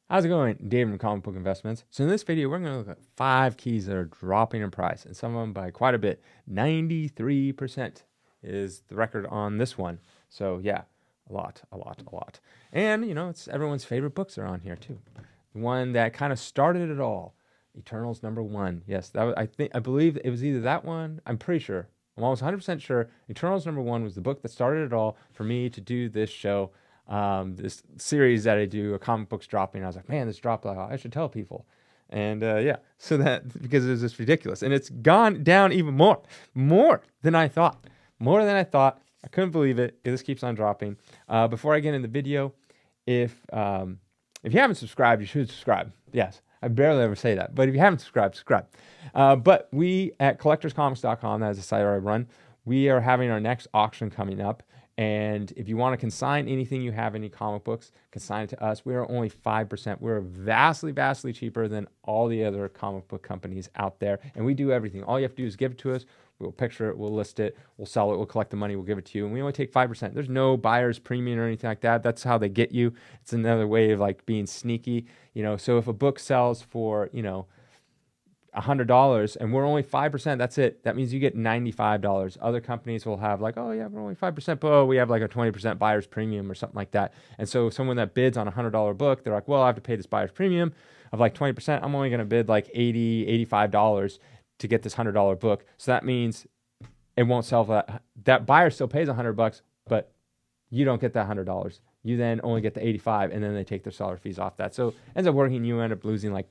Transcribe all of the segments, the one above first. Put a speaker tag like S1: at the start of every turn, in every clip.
S1: How's it going? David from Comic Book Investments. So in this video, we're going to look at 5 keys that are dropping in price, and some of them by quite a bit. 93% is the record on this one. So yeah, a lot. And, it's everyone's favorite books are on here too. The one that kind of started it all, Eternals #1. Yes, I believe it was either that one. I'm pretty sure. I'm almost 100% sure Eternals #1 was the book that started it all for me to do this show. This series that I do, a comic books dropping. I was like, man, this dropped. I should tell people. And yeah, so that because it was just ridiculous, and it's gone down even more than I thought, more than I thought. I couldn't believe it. This keeps on dropping. Before I get into the video, if you haven't subscribed, you should subscribe. Yes, I barely ever say that, but if you haven't subscribed, subscribe. But we at collectorscomics.com, that is the site where I run, we are having our next auction coming up. And if you want to consign anything you have, any comic books, consign it to us. We are only 5%. We're vastly cheaper than all the other comic book companies out there. And we do everything. All you have to do is give it to us. We'll picture it. We'll list it. We'll sell it. We'll collect the money. We'll give it to you. And we only take 5%. There's no buyer's premium or anything like that. That's how they get you. It's another way of like being sneaky. So if a book sells for, $100 and we're only 5%, that's it. That means you get $95. Other companies will have like, oh yeah, we're only 5%, but we have like a 20% buyer's premium or something like that. And so someone that bids on $100 book, they're like, well, I have to pay this buyer's premium of like 20%. I'm only going to bid like $80, $85 to get this $100 book. So that means it won't sell for that buyer still pays $100, but you don't get that $100. You then only get the 85, and then they take their seller fees off that. So it ends up working. You end up losing like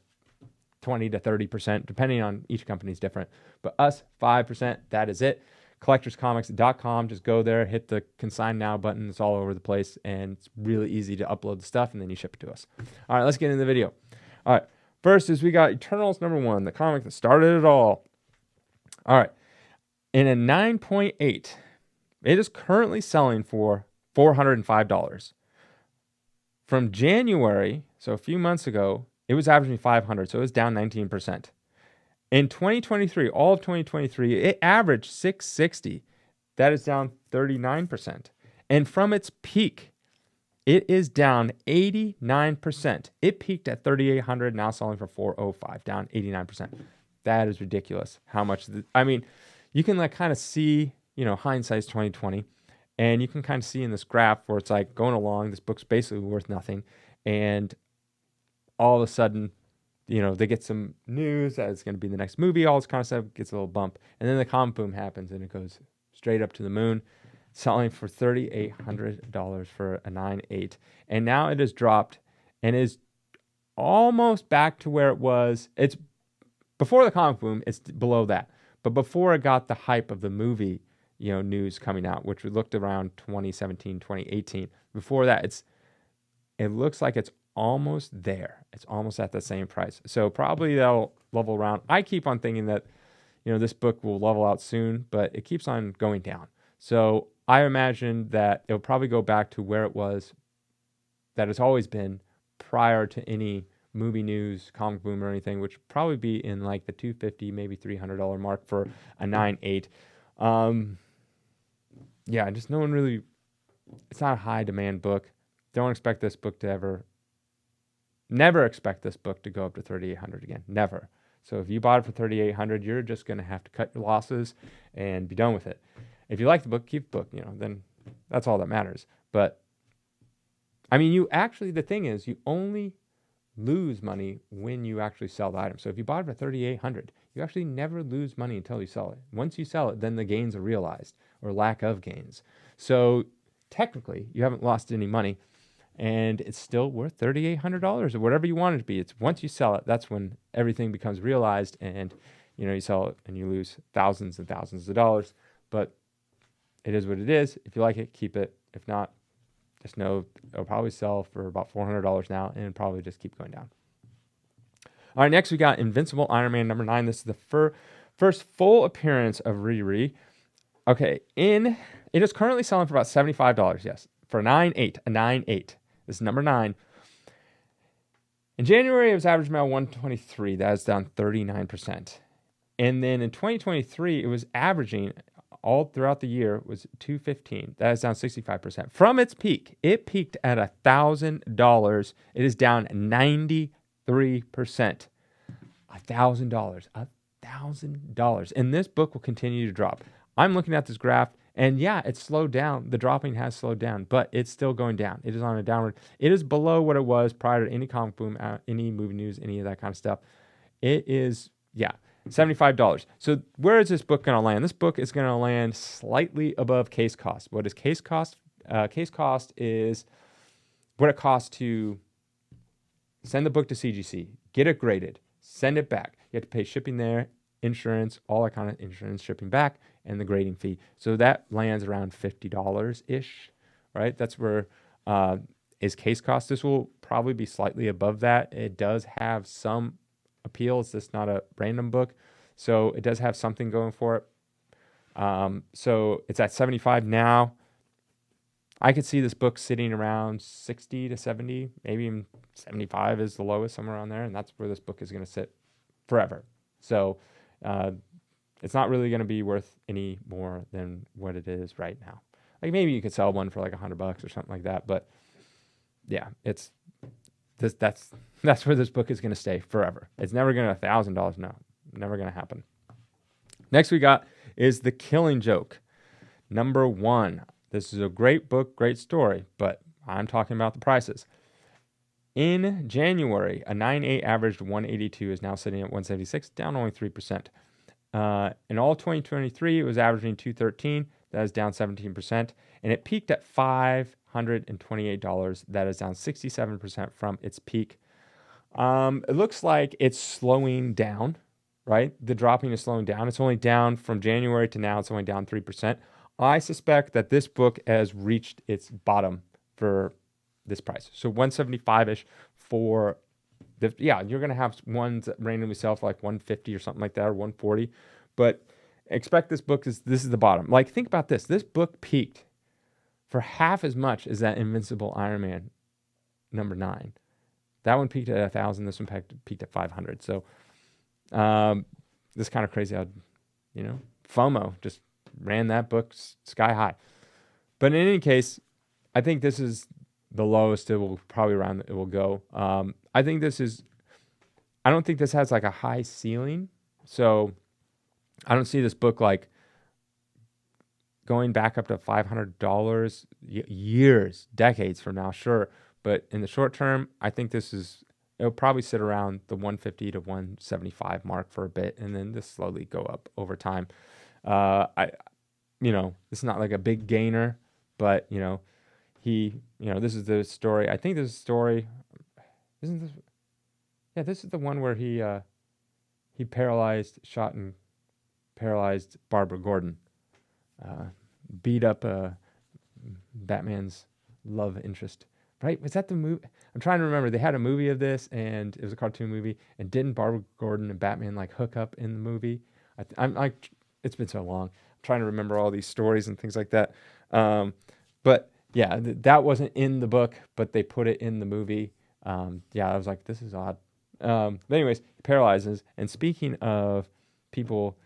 S1: 20 to 30%, depending on each company's different. But us, 5%, that is it. Collectorscomics.com, just go there, hit the consign now button. It's all over the place, and it's really easy to upload the stuff, and then you ship it to us. All right, let's get into the video. All right, first is we got Eternals #1, the comic that started it all. All right, in a 9.8, it is currently selling for $405. From January, so a few months ago, it was averaging 500, so it was down 19%. In 2023, all of 2023, it averaged 660. That is down 39%. And from its peak, it is down 89%. It peaked at 3,800, now selling for 405, down 89%. That is ridiculous. How much? You can like kind of see, hindsight's 2020, and you can kind of see in this graph where it's like going along. This book's basically worth nothing, and all of a sudden, they get some news that it's going to be the next movie, all this kind of stuff, gets a little bump. And then the comic boom happens and it goes straight up to the moon, selling for $3,800 for a 9.8. And now it has dropped and is almost back to where it was. It's before the comic boom, it's below that. But before it got the hype of the movie, news coming out, which we looked around 2017, 2018. Before that, it looks like it's almost there. It's almost at the same price. So probably they'll level around. I keep on thinking that, this book will level out soon, but it keeps on going down. So I imagine that it'll probably go back to where it was, that it's always been prior to any movie news, comic boom or anything, which would probably be in like the $250, maybe $300 mark for a 9.8. Yeah, just no one really, it's not a high demand book. Don't expect this book to never expect this book to go up to 3,800 again. Never. So if you bought it for 3,800, you're just going to have to cut your losses and be done with it. If you like the book, keep the book, then that's all that matters. But the thing is, you only lose money when you actually sell the item. So if you bought it for 3,800, you actually never lose money until you sell it. Once you sell it, then the gains are realized, or lack of gains. So technically, you haven't lost any money, and it's still worth $3,800 or whatever you want it to be. It's once you sell it, that's when everything becomes realized, and you sell it and you lose thousands and thousands of dollars. But it is what it is. If you like it, keep it. If not, just know it'll probably sell for about $400 now, and probably just keep going down. All right, next we got Invincible Iron Man #9. This is the first full appearance of Riri. Okay, it is currently selling for about $75. Yes, for a 9.8, a 9.8. This is #9. In January, it was average about 123. That is down 39%. And then in 2023, it was averaging all throughout the year was $215. That is down 65%. From its peak, it peaked at $1,000. It is down 93%. $1,000. $1,000. And this book will continue to drop. I'm looking at this graph, and yeah, it's slowed down. The dropping has slowed down, but it's still going down. It is on a downward. It is below what it was prior to any comic boom, any movie news, any of that kind of stuff. It is, yeah, $75. So where is this book going to land? This book is going to land slightly above case cost. What is case cost? Case cost is what it costs to send the book to CGC, get it graded, send it back. You have to pay shipping there, insurance, all that kind of insurance, shipping back, and the grading fee. So that lands around $50-ish, right? That's where is case cost. This will probably be slightly above that. It does have some appeal. It's just not a random book. So it does have something going for it. So it's at 75 now. I could see this book sitting around 60 to 70, maybe even 75 is the lowest, somewhere around there. And that's where this book is going to sit forever. So it's not really going to be worth any more than what it is right now. Like maybe you could sell one for like $100 or something like that. But yeah, it's this, that's where this book is going to stay forever. It's never going to $1,000. No, never going to happen. Next we got is The Killing Joke, #1. This is a great book, great story, but I'm talking about the prices. In January, a 9.8 averaged 182 is now sitting at 176, down only 3%. In all 2023, it was averaging 213. That is down 17%. And it peaked at $528. That is down 67% from its peak. It looks like it's slowing down, right? The dropping is slowing down. It's only down from January to now. It's only down 3%. I suspect that this book has reached its bottom for this price. So 175-ish for the, yeah, you're going to have ones that randomly sell for like 150 or something like that, or 140. But expect this is the bottom. Like, think about this. This book peaked for half as much as that Invincible Iron Man #9. That one peaked at 1,000. This one peaked at 500. So this is kind of crazy how, FOMO just ran that book sky high. But in any case, I think this is the lowest it will go. I don't think this has like a high ceiling. So I don't see this book like going back up to $500 years, decades from now, sure. But in the short term, I think it'll probably sit around the 150 to 175 mark for a bit, and then just slowly go up over time. It's not like a big gainer, but this is the story. I think this is the story. Isn't this? Yeah, this is the one where he shot and paralyzed Barbara Gordon, beat up Batman's love interest. Right? Was that the movie? I'm trying to remember. They had a movie of this, and it was a cartoon movie. And didn't Barbara Gordon and Batman like hook up in the movie? I'm like, it's been so long. I'm trying to remember all these stories and things like that. But yeah, that wasn't in the book, but they put it in the movie. I was like, this is odd. But anyways, he paralyzes. And speaking of people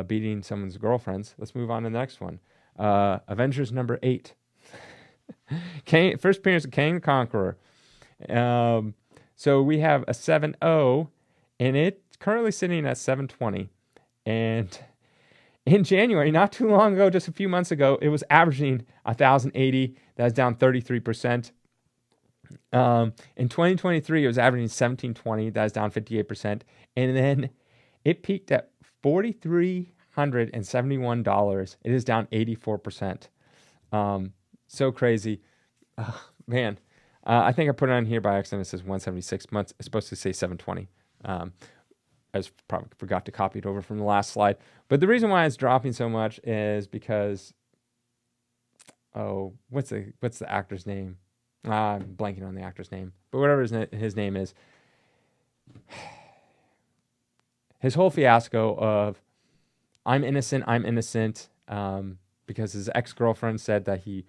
S1: beating someone's girlfriends, let's move on to the next one. Avengers #8. First appearance of Kang the Conqueror. So we have a 7.0, and it's currently sitting at 720. And in January, not too long ago, just a few months ago, it was averaging 1,080. That's down 33%. In 2023, it was averaging 1,720. That's down 58%. And then it peaked at $4,371. It is down 84%. So crazy. Man. I think I put it on here by accident. It says 176 months. It's supposed to say 720. I just probably forgot to copy it over from the last slide. But the reason why it's dropping so much is because, what's the actor's name? I'm blanking on the actor's name. But whatever his name is, his whole fiasco of I'm innocent, because his ex-girlfriend said that he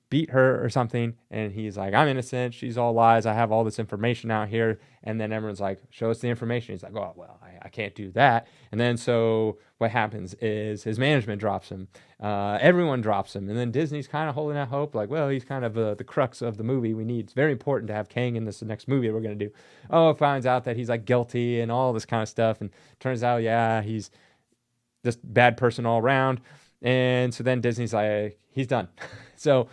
S1: beat her or something, and he's like, I'm innocent, she's all lies, I have all this information out here. And then everyone's like, show us the information. He's like, oh well, I can't do that. And then so what happens is his management drops him, everyone drops him, and then Disney's kind of holding out hope, like, well, he's kind of the crux of the movie we need. It's very important to have Kang in this next movie that we're going to do. Oh, it finds out that he's like guilty and all this kind of stuff, and turns out, yeah, he's just bad person all around. And so then Disney's like, he's done. So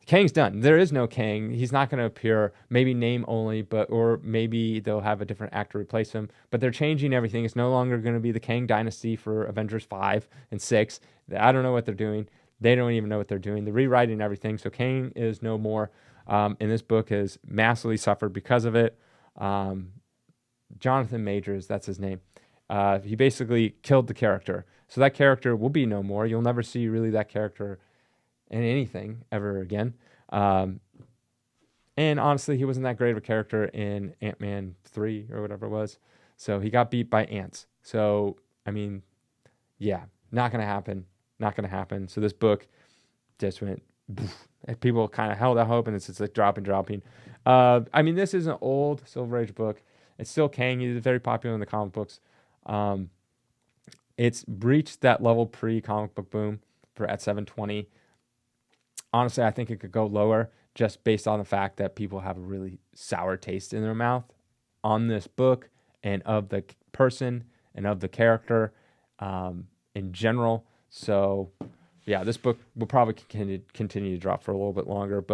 S1: Kang's done. There is no Kang. He's not going to appear, maybe name only, or maybe they'll have a different actor replace him. But they're changing everything. It's no longer going to be the Kang dynasty for Avengers 5 and 6. I don't know what they're doing. They don't even know what they're doing. They're rewriting everything. So Kang is no more. And this book has massively suffered because of it. Jonathan Majors, that's his name. He basically killed the character. So that character will be no more. You'll never see really that character in anything ever again. And honestly, he wasn't that great of a character in Ant-Man 3 or whatever it was. So he got beat by ants. So, I mean, yeah, not going to happen. Not going to happen. So this book just went, and people kind of held out hope, and it's just like dropping. I mean, this is an old Silver Age book. It's still Kang. He's very popular in the comic books. It's reached that level pre-comic book boom at 720. Honestly, I think it could go lower just based on the fact that people have a really sour taste in their mouth on this book and of the person and of the character in general. So, yeah, this book will probably continue to drop for a little bit longer,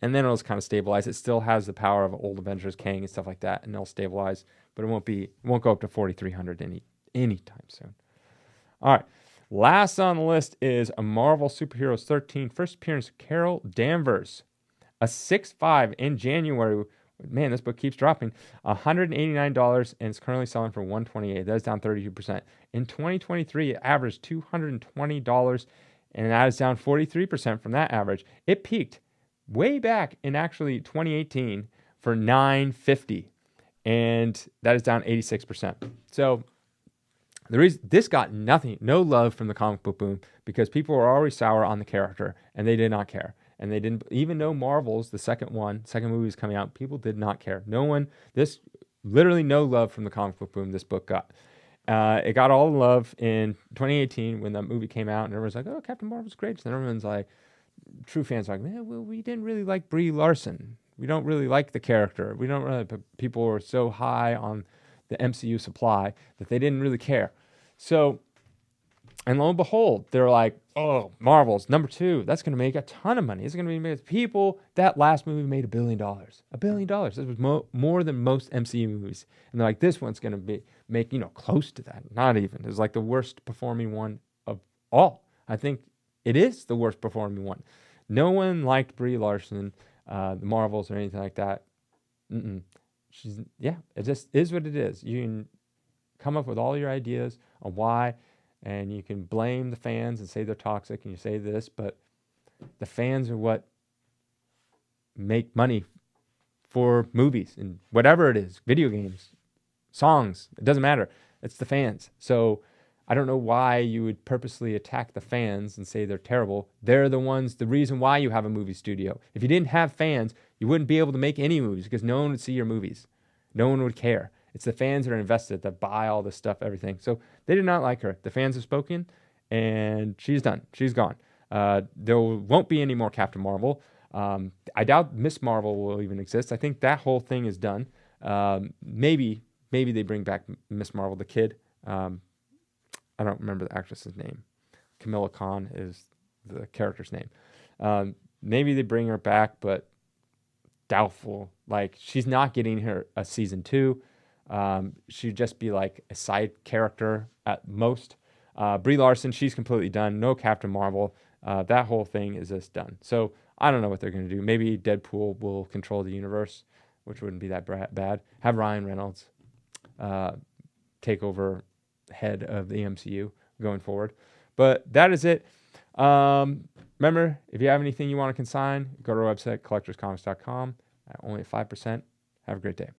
S1: and then it'll kind of stabilize. It still has the power of old Avengers, Kang, and stuff like that, and it'll stabilize, but it won't go up to 4,300 anytime soon. All right. Last on the list is a Marvel Superheroes 13, first appearance of Carol Danvers, a 6.5 in January. Man, this book keeps dropping. $189, and it's currently selling for $128. That is down 32%. In 2023, it averaged $220, and that is down 43% from that average. It peaked way back in actually 2018 for $950, and that is down 86%. So the reason this got no love from the comic book boom, because people were already sour on the character and they did not care. And they didn't, even though Marvel's the second movie is coming out, people did not care. Literally no love from the comic book boom this book got. It got all the love in 2018 when the movie came out, and everyone's like, oh, Captain Marvel's great. And everyone's like, true fans are like, man, well, we didn't really like Brie Larson. We don't really like the character. We don't really, people were so high on the MCU supply that they didn't really care. So, and lo and behold, they're like, oh, Marvel's number 2. That's going to make a ton of money. It's going to be made people. That last movie made $1 billion. $1 billion. This was more than most MCU movies. And they're like, this one's going to make close to that. Not even. It's like the worst performing one of all. I think it is the worst performing one. No one liked Brie Larson, the Marvels, or anything like that. It just is what it is. You can come up with all your ideas on why, and you can blame the fans and say they're toxic, and you say this, but the fans are what make money for movies and whatever it is, video games, songs, it doesn't matter. It's the fans. So I don't know why you would purposely attack the fans and say they're terrible. They're the reason why you have a movie studio. If you didn't have fans, you wouldn't be able to make any movies because no one would see your movies. No one would care. It's the fans that are invested, that buy all this stuff, everything. So they did not like her. The fans have spoken, and she's done. She's gone. There won't be any more Captain Marvel. I doubt Miss Marvel will even exist. I think that whole thing is done. Maybe they bring back Miss Marvel, the kid. I don't remember the actress's name. Camilla Khan is the character's name. Maybe they bring her back, but doubtful. Like, she's not getting her a season 2. She'd just be like a side character at most. Brie Larson, she's completely done. No Captain Marvel. That whole thing is just done. So I don't know what they're going to do. Maybe Deadpool will control the universe, which wouldn't be that bad. Have Ryan Reynolds take over head of the MCU going forward. But that is it. Remember, if you have anything you want to consign, go to our website, collectorscomics.com. Only at 5%. Have a great day.